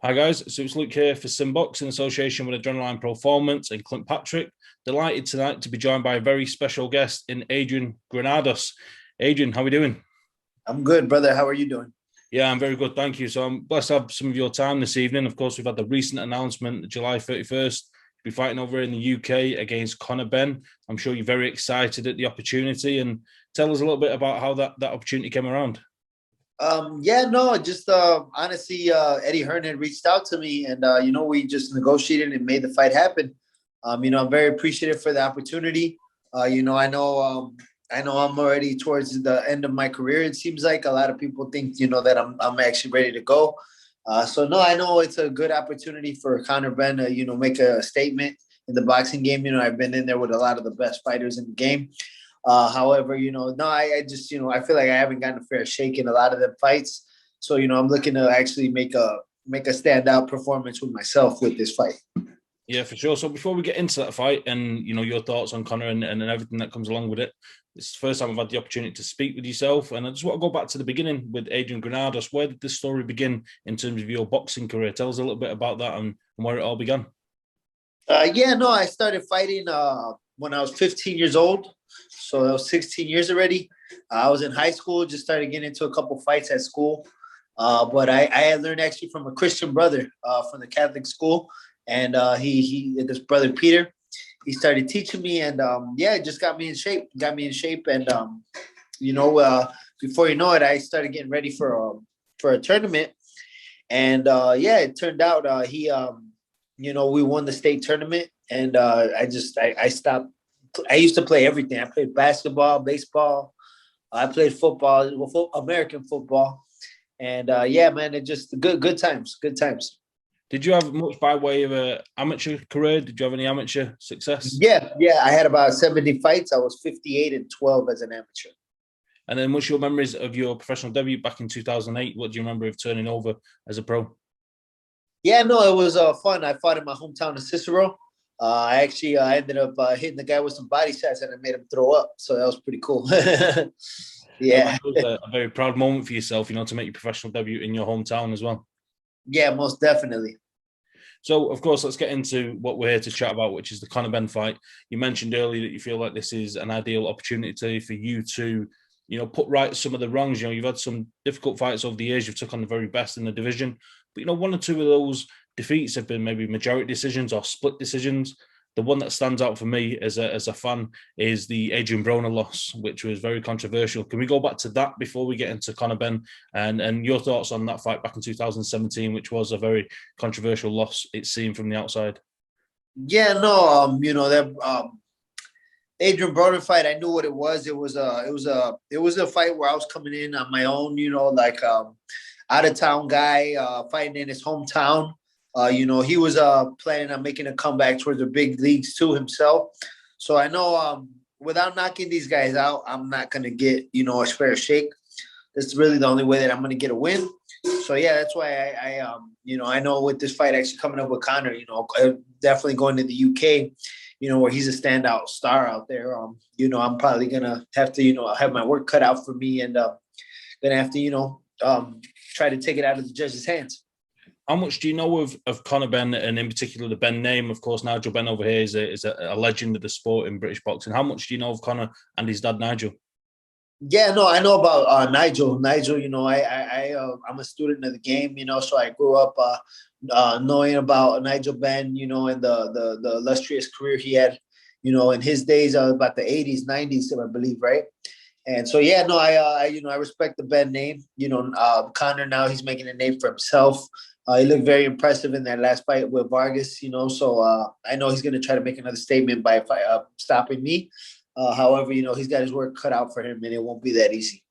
Hi guys, so it's Luke here for SimBoxx in association with Adrenaline Performance and Clint Patrick. Delighted tonight to be joined by a very special guest in Adrian Granados. Adrian, how are we doing? I'm good, brother. How are you doing? Yeah, I'm very good, thank you. So I'm blessed to have some of your time this evening. Of course, we've had the recent announcement, July 31st, to be fighting over in the UK against Conor Benn. I'm sure you're very excited at the opportunity, and tell us a little bit about how that opportunity came around. Just honestly, Eddie Hearns had reached out to me, and we just negotiated and made the fight happen. I'm very appreciative for the opportunity. I know I'm already towards the end of my career. It seems like a lot of people think, that I'm actually ready to go. I know it's a good opportunity for Conor Benn to, make a statement in the boxing game. I've been in there with a lot of the best fighters in the game. However, I just, I feel like I haven't gotten a fair shake in a lot of the fights. So, I'm looking to actually make a standout performance with myself with this fight. Yeah, for sure. So before we get into that fight and, your thoughts on Conor and everything that comes along with it, it's the first time I've had the opportunity to speak with yourself. And I just want to go back to the beginning with Adrian Granados. Where did this story begin in terms of your boxing career? Tell us a little bit about that and where it all began. I started fighting when I was 15 years old. So that was 16 years already. I was in high school, just started getting into a couple fights at school. But I had learned actually from a Christian brother from the Catholic school. And this brother Peter, he started teaching me, and it just got me in shape. And before you know it, I started getting ready for a tournament. And it turned out we won the state tournament, and I stopped. I used to play everything. I played basketball, baseball. I played football, American football, and man, it just good times. Did you have much by way of an amateur career? Did you have any amateur success? Yeah. I had about 70 fights. I was 58-12 as an amateur. And then what's your memories of your professional debut back in 2008? What do you remember of turning over as a pro? Yeah, no, it was fun. I fought in my hometown of Cicero. I ended up hitting the guy with some body shots, and I made him throw up. So that was pretty cool. Yeah. It was a very proud moment for yourself, to make your professional debut in your hometown as well. Yeah, most definitely. So, of course, let's get into what we're here to chat about, which is the Conor Benn fight. You mentioned earlier that you feel like this is an ideal opportunity for you to, put right some of the wrongs. You've had some difficult fights over the years. You've took on the very best in the division. But, one or two of those defeats have been maybe majority decisions or split decisions. The one that stands out for me as a fan is the Adrien Broner loss, which was very controversial. Can we go back to that before we get into Conor Benn and your thoughts on that fight back in 2017, which was a very controversial loss, it seemed from the outside? Yeah, no, that Adrien Broner fight, I knew what it was. It was a fight where I was coming in on my own, out of town guy fighting in his hometown. He was planning on making a comeback towards the big leagues too himself. So I know without knocking these guys out, I'm not going to get, a fair shake. That's really the only way that I'm going to get a win. So, yeah, that's why I know with this fight actually coming up with Conor, definitely going to the UK, where he's a standout star out there. I'm probably going to have to, have my work cut out for me and going to have to, try to take it out of the judge's hands. How much do you know of Conor Benn, and in particular the Benn name? Of course, Nigel Benn over here is a legend of the sport in British boxing. How much do you know of Conor and his dad, Nigel? Yeah, no, I know about Nigel. Nigel, I'm a student of the game, so I grew up knowing about Nigel Benn, and the illustrious career he had, in his days, about the 80s, 90s, I believe, right? And so, yeah, no, I respect the Benn name. Conor now, he's making a name for himself. He looked very impressive in that last fight with Vargas, so I know he's going to try to make another statement by stopping me. However, he's got his work cut out for him, and it won't be that easy.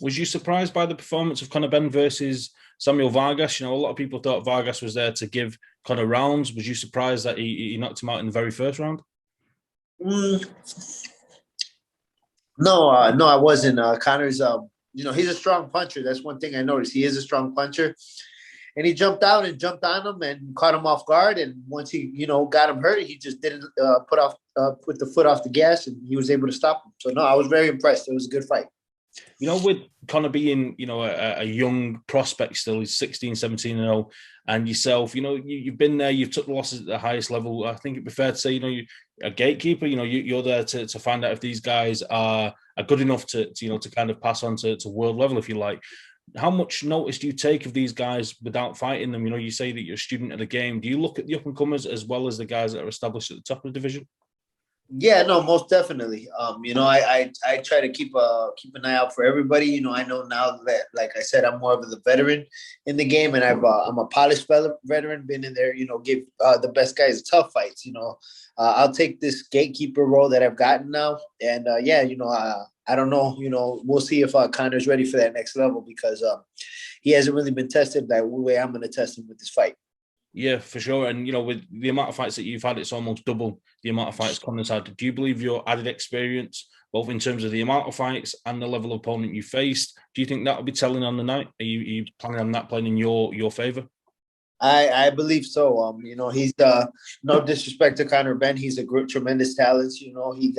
Was you surprised by the performance of Conor Benn versus Samuel Vargas? A lot of people thought Vargas was there to give Conor rounds. Was you surprised that he knocked him out in the very first round? No, I wasn't. Conor's, he's a strong puncher. That's one thing I noticed. He is a strong puncher. And he jumped out and jumped on him and caught him off guard. And once he, got him hurt, he just didn't put the foot off the gas, and he was able to stop him. So, no, I was very impressed. It was a good fight. You know, with Conor being, you know, a young prospect still, he's 16, 17-0, and yourself, you know, you've been there, you've took losses at the highest level. I think it'd be fair to say, you know, you're a gatekeeper, you know, you're there to find out if these guys are good enough to you know, to kind of pass on to world level, if you like. How much notice do you take of these guys without fighting them? You know, you say that you're a student of the game. Do you look at the up-and-comers as well as the guys that are established at the top of the division? Yeah, no, most definitely. You know, I try to keep an eye out for everybody. You know, I know now that, like I said, I'm more of the veteran in the game, and I'm a polished veteran, been in there. You know, give the best guys tough fights. You know, I'll take this gatekeeper role that I've gotten now, and yeah, you know, I don't know. You know, we'll see if Conor's ready for that next level because he hasn't really been tested that way. I'm going to test him with this fight. Yeah, for sure. And, you know, with the amount of fights that you've had, it's almost double the amount of fights Conor's had. Do you believe your added experience, both in terms of the amount of fights and the level of opponent you faced, do you think that'll be telling on the night? Are you planning on that playing in your favour? I believe so. You know, he's no disrespect to Conor Benn. He's a great, tremendous talent. You know, he's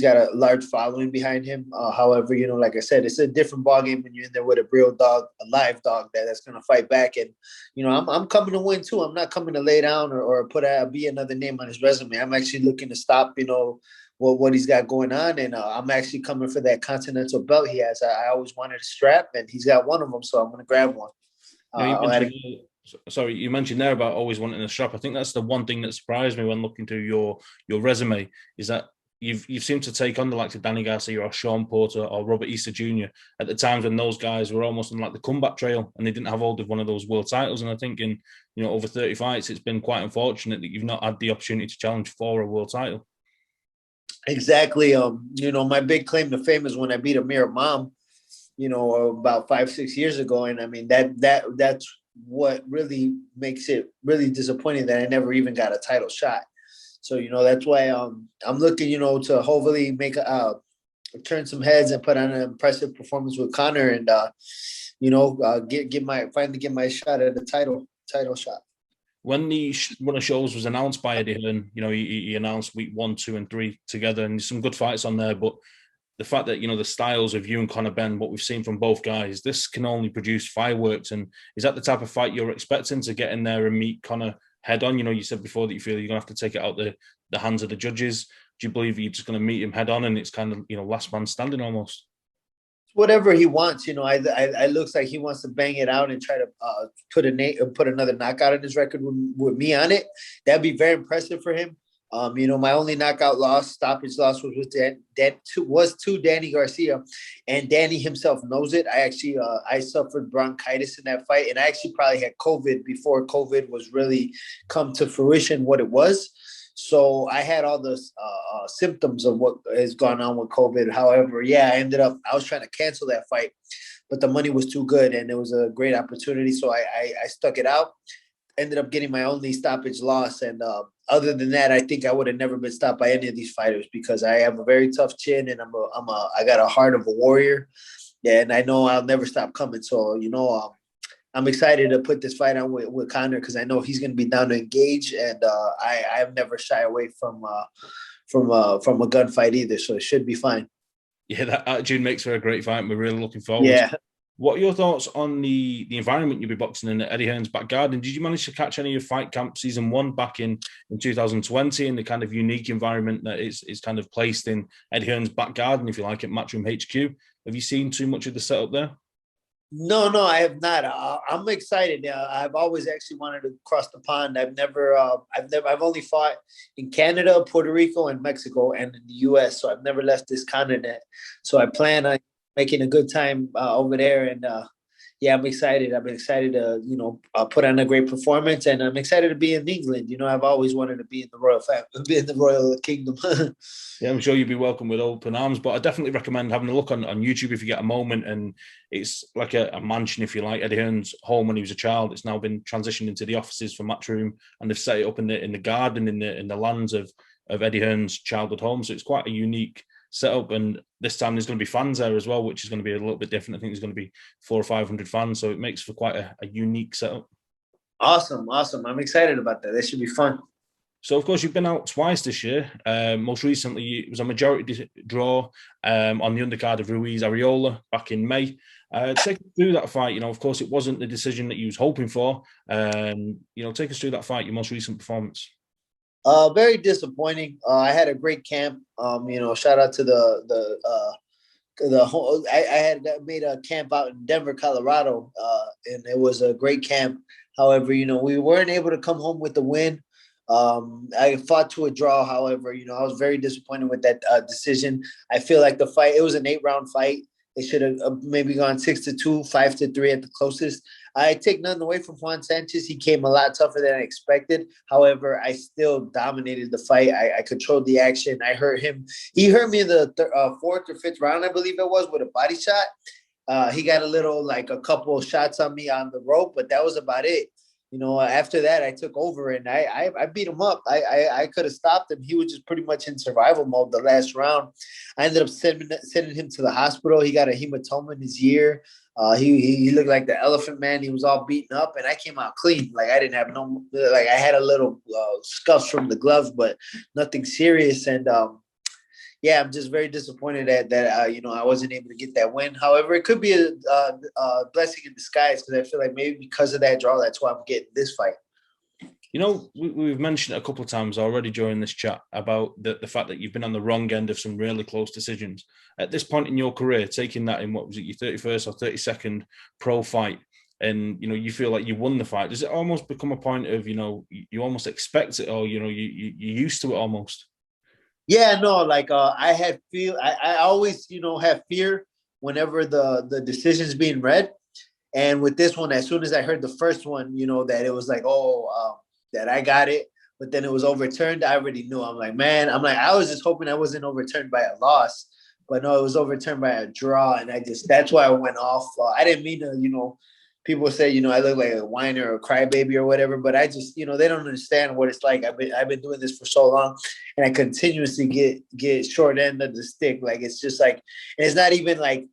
got a large following behind him. However, you know, like I said, it's a different ballgame when you're in there with a real dog, a live dog that's going to fight back. And you know, I'm coming to win too. I'm not coming to lay down or be another name on his resume. I'm actually looking to stop, you know, what he's got going on, and I'm actually coming for that continental belt he has. I always wanted a strap, and he's got one of them, so I'm going to grab one. You know, you mentioned there about always wanting a strap. I think that's the one thing that surprised me when looking through your resume is that you've seemed to take on the likes of Danny Garcia or Sean Porter or Robert Easter Jr. at the times when those guys were almost on like the comeback trail and they didn't have hold of one of those world titles. And I think in, you know, over 30 fights, it's been quite unfortunate that you've not had the opportunity to challenge for a world title. Exactly. You know, my big claim to fame is when I beat Amir Imam, you know, about 5-6 years ago. And I mean, that's what really makes it really disappointing that I never even got a title shot. So, you know, that's why I'm looking, you know, to hopefully make turn some heads and put on an impressive performance with Conor and, you know, finally get my shot at the title shot. When the one of shows was announced by Eddie Hearns, you know, he announced week 1, 2, and 3 together, and there's some good fights on there. But the fact that, you know, the styles of you and Conor Benn, what we've seen from both guys, this can only produce fireworks. And is that the type of fight you're expecting, to get in there and meet Conor head on? You know, you said before that you feel you're going to have to take it out the hands of the judges. Do you believe you're just going to meet him head on and it's kind of, you know, last man standing almost? Whatever he wants, you know, I looks like he wants to bang it out and try to put another knockout in his record with me on it. That'd be very impressive for him. You know, my only stoppage loss was to Danny Garcia, and Danny himself knows it. I actually I suffered bronchitis in that fight, and I actually probably had COVID before COVID was really come to fruition what it was. So I had all the symptoms of what has gone on with COVID. However, yeah, I was trying to cancel that fight, but the money was too good and it was a great opportunity. So I stuck it out, ended up getting my only stoppage loss. And other than that, I think I would have never been stopped by any of these fighters because I have a very tough chin and I got a heart of a warrior, and I know I'll never stop coming. So, you know, I'm excited to put this fight on with Conor because I know he's going to be down to engage, and I've never shy away from a gunfight either, so it should be fine. Yeah, that attitude makes for a great fight. We're really looking forward. Yeah. What are your thoughts on the environment you'll be boxing in at Eddie Hearns' back garden? Did you manage to catch any of Fight Camp Season 1 back in 2020 and the kind of unique environment that is kind of placed in Eddie Hearns' back garden, if you like, at Matchroom HQ? Have you seen too much of the setup there? No, I have not. I'm excited. I've always actually wanted to cross the pond. I've only fought in Canada, Puerto Rico, and Mexico, and in the U.S. So I've never left this continent. So I plan on making a good time over there. And yeah, I'm excited. I'm excited to, you know, put on a great performance, and I'm excited to be in England. You know, I've always wanted to be in the royal family, be in the royal kingdom. Yeah, I'm sure you'll be welcome with open arms, but I definitely recommend having a look on YouTube if you get a moment. And it's like a mansion, if you like. Eddie Hearns' home when he was a child. It's now been transitioned into the offices for Matchroom, and they've set it up in the garden in the lands of Eddie Hearns' childhood home. So it's quite a unique setup. And this time there's going to be fans there as well, which is going to be a little bit different. I think there's going to be 400 or 500 fans, so it makes for quite a unique setup. Awesome. I'm excited about that. That should be fun. So, of course, you've been out twice this year. Most recently, it was a majority draw on the undercard of Ruiz Arreola back in May. Take us through that fight. Of course, it wasn't the decision that you was hoping for. Take us through that fight, your most recent performance. Very disappointing. I had a great camp. Shout out to the whole. I had made a camp out in Denver, Colorado, and it was a great camp. However, we weren't able to come home with the win. I fought to a draw. However, I was very disappointed with that decision. I feel like the fight, it was an 8-round fight. They should have maybe gone 6-2, 5-3 at the closest. I take nothing away from Juan Sanchez. He came a lot tougher than I expected. However, I still dominated the fight. I controlled the action. I hurt him. He hurt me in the 4th or 5th round, I believe it was, with a body shot. He got a couple of shots on me on the rope, but that was about it. After that, I took over and I beat him up. I could have stopped him. He was just pretty much in survival mode the last round. I ended up sending him to the hospital. He got a hematoma in his ear. He looked like the Elephant Man. He was all beaten up, and I came out clean. I didn't have I had a little scuffs from the gloves, but nothing serious. And yeah, I'm just very disappointed that I wasn't able to get that win. However, it could be a blessing in disguise because I feel like maybe because of that draw, that's why I'm getting this fight. We've mentioned it a couple of times already during this chat about the fact that you've been on the wrong end of some really close decisions. At this point in your career, taking that in, what was it, your 31st or 32nd pro fight, and you feel like you won the fight, does it almost become a point of you almost expect it, or you're used to it almost? Yeah, no, I always, have fear whenever the decision's being read. And with this one, as soon as I heard the first one, that it was like, that I got it, but then it was overturned, I already knew. I was just hoping I wasn't overturned by a loss, but no, it was overturned by a draw. And that's why I went off. I didn't mean to, people say, I look like a whiner or a crybaby or whatever, but I just, they don't understand what it's like. I've been doing this for so long, and I continuously get short end of the stick. It's just and it's not even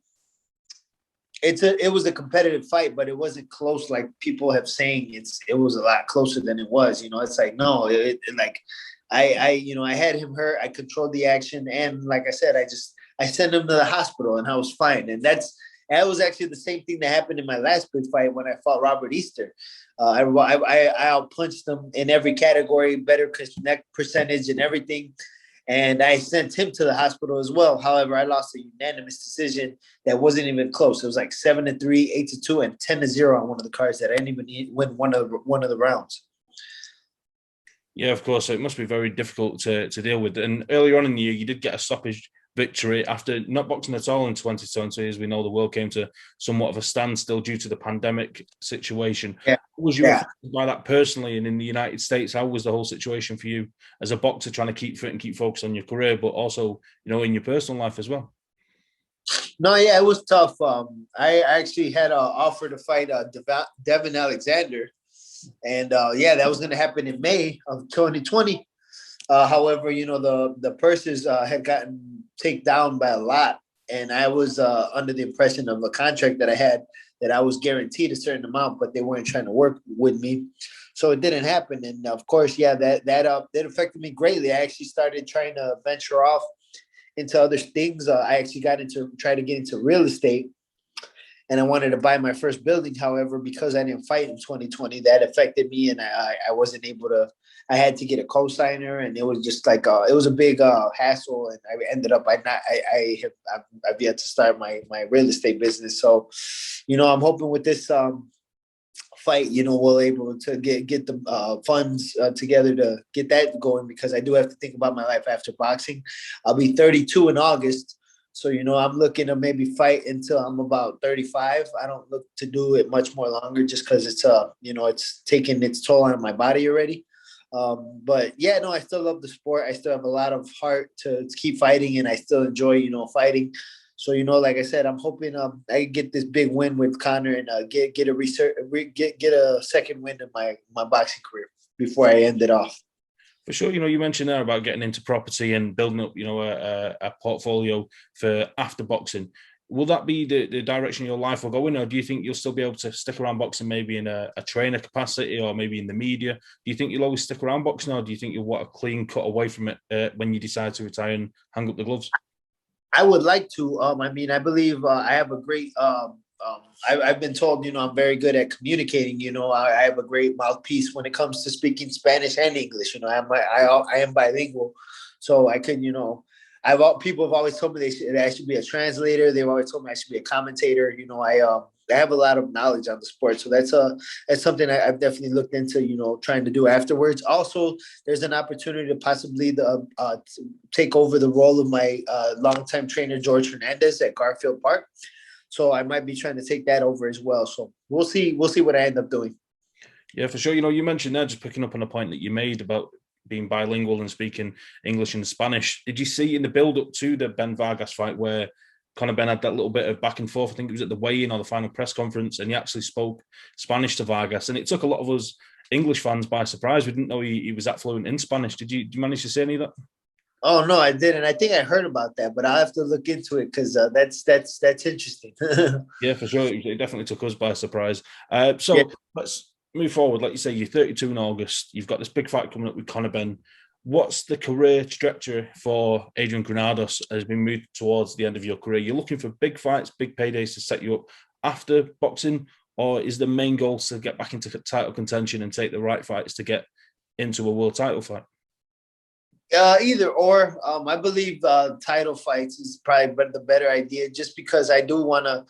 it was a competitive fight, but it wasn't close like people have saying it was a lot closer than it was. It's no, I had him hurt. I controlled the action, and like I said, I sent him to the hospital, and I was fine. And that was actually the same thing that happened in my last big fight when I fought Robert Easter. I outpunched him in every category, better connect percentage and everything. And I sent him to the hospital as well. However, I lost a unanimous decision that wasn't even close. It was 7-3, 8-2, and 10-0 on one of the cards that I didn't even win one of the rounds. Yeah, of course. It must be very difficult to deal with. And earlier on in the year, you did get a stoppage victory after not boxing at all in 2020. As we know, the world came to somewhat of a standstill due to the pandemic situation. Yeah. How was you affected by that personally? And in the United States, how was the whole situation for you as a boxer, trying to keep fit and keep focused on your career, but also, in your personal life as well? No, yeah, it was tough. I actually had an offer to fight Devin Alexander. And that was going to happen in May of 2020. However, the purses had gotten taken down by a lot. And I was under the impression of a contract that I had that I was guaranteed a certain amount, but they weren't trying to work with me. So it didn't happen. And of course, that affected me greatly. I actually started trying to venture off into other things. I actually tried to get into real estate. And I wanted to buy my first building. However, because I didn't fight in 2020, that affected me, and I wasn't able to. I had to get a co-signer, and it was just it was a big hassle. And I ended up I've yet to start my real estate business. So, I'm hoping with this fight, we'll able to get the funds together to get that going, because I do have to think about my life after boxing. I'll be 32 in August. So, I'm looking to maybe fight until I'm about 35. I don't look to do it much more longer just because it's, it's taking its toll on my body already. But yeah, no, I still love the sport. I still have a lot of heart to keep fighting, and I still enjoy, fighting. So, like I said, I'm hoping I get this big win with Conor and get a second win in my boxing career before I end it off. For sure, you mentioned there about getting into property and building up, a portfolio for after boxing. will that be the direction your life will go in, or do you think you'll still be able to stick around boxing maybe in a trainer capacity or maybe in the media? Do you think you'll always stick around boxing, or do you think you'll want a clean cut away from it when you decide to retire and hang up the gloves? I would like to. I mean, I believe I have a great. I've been told, I'm very good at communicating. I have a great mouthpiece when it comes to speaking Spanish and English. I am bilingual, so I can. People have always told me that I should be a translator. They've always told me I should be a commentator. I have a lot of knowledge on the sport, so that's something I've definitely looked into. Trying to do afterwards. Also, there's an opportunity to possibly take over the role of my longtime trainer George Hernandez at Garfield Park. So I might be trying to take that over as well. So we'll see. We'll see what I end up doing. Yeah, for sure. You mentioned there, just picking up on a point that you made about being bilingual and speaking English and Spanish. Did you see in the build-up to the Ben Vargas fight where Conor Benn had that little bit of back and forth? I think it was at the weigh-in or the final press conference, and he actually spoke Spanish to Vargas, and it took a lot of us English fans by surprise. We didn't know he was that fluent in Spanish. Did you manage to see any of that? Oh no, I didn't. I think I heard about that, but I'll have to look into it because that's interesting. Yeah, for sure. It definitely took us by surprise. Yeah. Let's move forward. Like you say, you're 32 in August. You've got this big fight coming up with Conor Benn. What's the career trajectory for Adrian Granados as we move towards the end of your career? You're looking for big fights, big paydays to set you up after boxing, or is the main goal to get back into title contention and take the right fights to get into a world title fight? Either or. I believe title fights is probably the better idea, just because I do want to.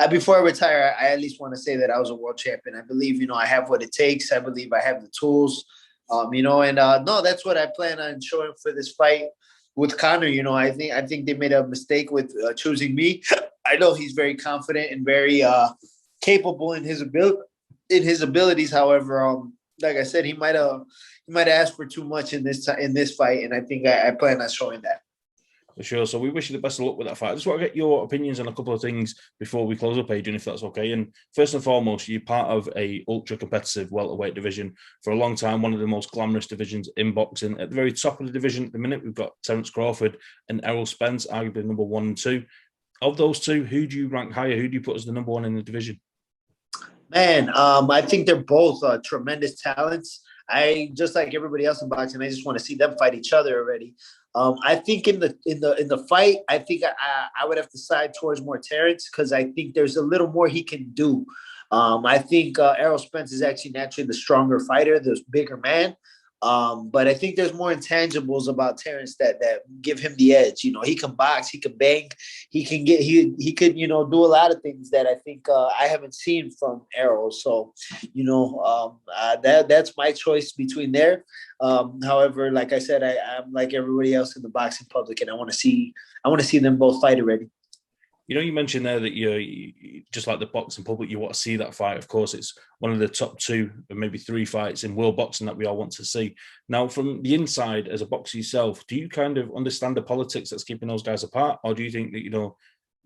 Before I retire, I at least want to say that I was a world champion. I believe, I have what it takes. I believe I have the tools, no, that's what I plan on showing for this fight with Conor. I think they made a mistake with choosing me. I know he's very confident and very capable in his abilities. However, like I said, he might have asked for too much in this fight, and I think I plan on showing that. For sure. So we wish you the best of luck with that fight. I just want to get your opinions on a couple of things before we close up, Adrian, if that's okay. And first and foremost, you're part of a ultra competitive welterweight division for a long time, one of the most glamorous divisions in boxing. At the very top of the division at the minute, we've got Terence Crawford and Errol Spence, arguably number 1 and 2. Of those two, who do you rank higher? Who do you put as the number 1 in the division? Man, I think they're both tremendous talents. I just like everybody else in boxing. I just want to see them fight each other already. I think in the fight, I think I would have to side towards more Terence, because I think there's a little more he can do. I think Errol Spence is actually naturally the stronger fighter, the bigger man. But I think there's more intangibles about Terence that give him the edge. He can box, he can bang, he could, do a lot of things that I think I haven't seen from Errol. So, that's my choice between there. However, like I said, I'm like everybody else in the boxing public, and I want to see them both fight already. You mentioned there that you just like the boxing public, you want to see that fight. Of course, it's one of the top 2 or maybe 3 fights in world boxing that we all want to see. Now, from the inside, as a boxer yourself, do you kind of understand the politics that's keeping those guys apart, or do you think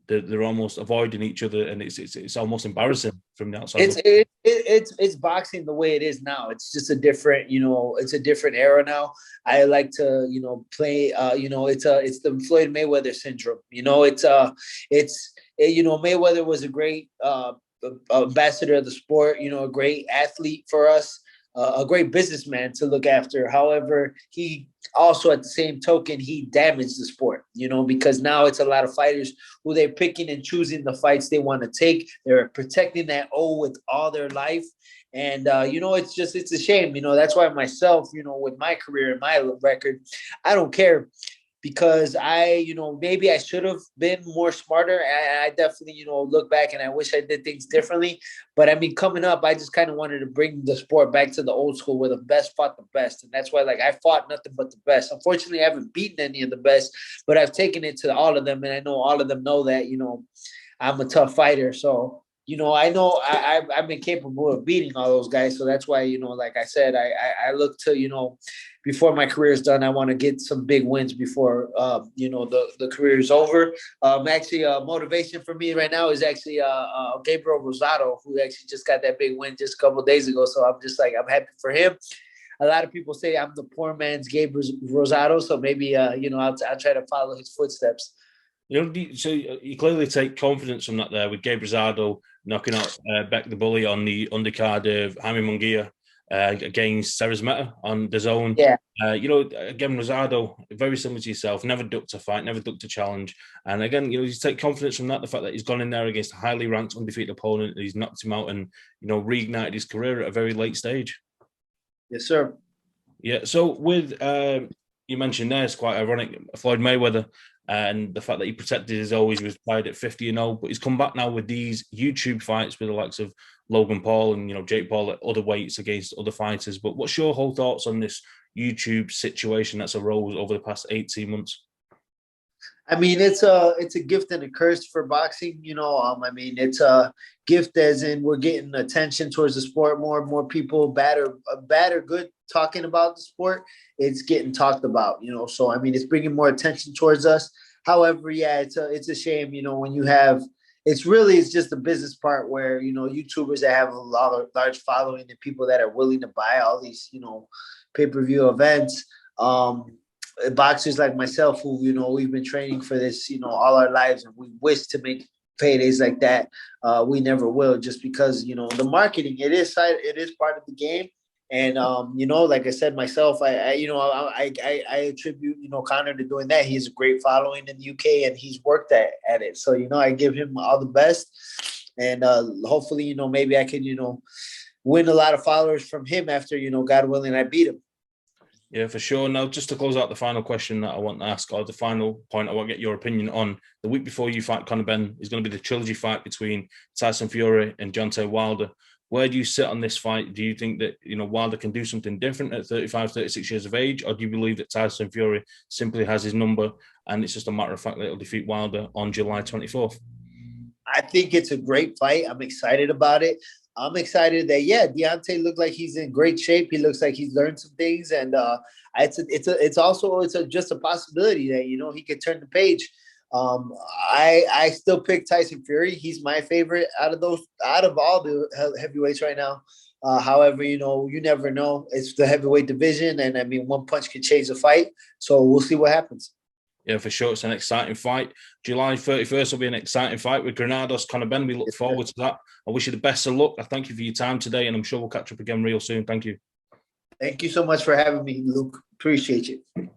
that they're almost avoiding each other and it's almost embarrassing from the outside? It's boxing the way it is now. It's just a different, it's a different era now. I like to, play, it's the Floyd Mayweather syndrome. Mayweather was a great ambassador of the sport, a great athlete for us, a great businessman to look after. However, he also, at the same token, he damaged the sport, because now it's a lot of fighters who they're picking and choosing the fights they want to take. They're protecting that O with all their life. And, it's a shame. That's why myself, with my career and my record, I don't care, because maybe I should have been more smarter. I definitely, look back and I wish I did things differently. But I mean, coming up, I just kind of wanted to bring the sport back to the old school where the best fought the best. And that's why, I fought nothing but the best. Unfortunately, I haven't beaten any of the best, but I've taken it to all of them. And I know all of them know that, I'm a tough fighter. So, I know I've been capable of beating all those guys. So that's why, like I said, I look to, before my career is done, I want to get some big wins before, the career is over. Actually, motivation for me right now is actually Gabriel Rosado, who actually just got that big win just a couple of days ago. So I'm just I'm happy for him. A lot of people say I'm the poor man's Gabriel Rosado. So maybe, I'll try to follow his footsteps. You know, so you clearly take confidence from that there with Gabe Rosado knocking out Beck the Bully on the undercard of Jaime Munguia against Ceres Meta on the zone. Yeah. You know, again, Rosado, very similar to yourself, never ducked a fight, never ducked a challenge. And again, you know, you take confidence from that, the fact that he's gone in there against a highly ranked, undefeated opponent, he's knocked him out and, you know, reignited his career at a very late stage. Yes, sir. Yeah, so with, you mentioned there, it's quite ironic, Floyd Mayweather, and the fact that he protected his always, he was tied at 50-0, but he's come back now with these YouTube fights with the likes of Logan Paul and, you know, Jake Paul at other weights against other fighters. But what's your whole thoughts on this YouTube situation that's arose over the past 18 months? I mean, it's a gift and a curse for boxing. You know, I mean, it's a gift as in we're getting attention towards the sport. More and more people, bad or good, talking about the sport. It's getting talked about. You know, so I mean, it's bringing more attention towards us. However, yeah, it's a shame. You know, when you have, it's just the business part where, you know, YouTubers that have a large following and people that are willing to buy all these, you know, pay-per-view events. Boxers like myself who, you know, we've been training for this, you know, all our lives, and we wish to make paydays like that. We never will, just because, you know, the marketing, it is part of the game. And you know, like I said myself, I attribute, you know, Conor to doing that. He has a great following in the UK and he's worked at it. So, you know, I give him all the best, and hopefully, you know, maybe I can, you know, win a lot of followers from him after, you know, God willing, I beat him. Yeah, for sure. Now, just to close out the final question that I want to ask, or the final point I want to get your opinion on, the week before you fight Conor Benn is going to be the trilogy fight between Tyson Fury and Deontay Wilder. Where do you sit on this fight? Do you think that, you know, Wilder can do something different at 35, 36 years of age? Or do you believe that Tyson Fury simply has his number and it's just a matter of fact that he'll defeat Wilder on July 24th? I think it's a great fight. I'm excited about it. I'm excited that, yeah, Deontay looked like he's in great shape. He looks like he's learned some things, and it's also just a possibility that, you know, he could turn the page. I still pick Tyson Fury. He's my favorite out of all the heavyweights right now. However, you know, you never know. It's the heavyweight division, and I mean, one punch can change the fight. So we'll see what happens. Yeah, for sure. It's an exciting fight. July 31st will be an exciting fight with Granados, Conor Benn. We look forward to that. I wish you the best of luck. I thank you for your time today, and I'm sure we'll catch up again real soon. Thank you. Thank you so much for having me, Luke. Appreciate you.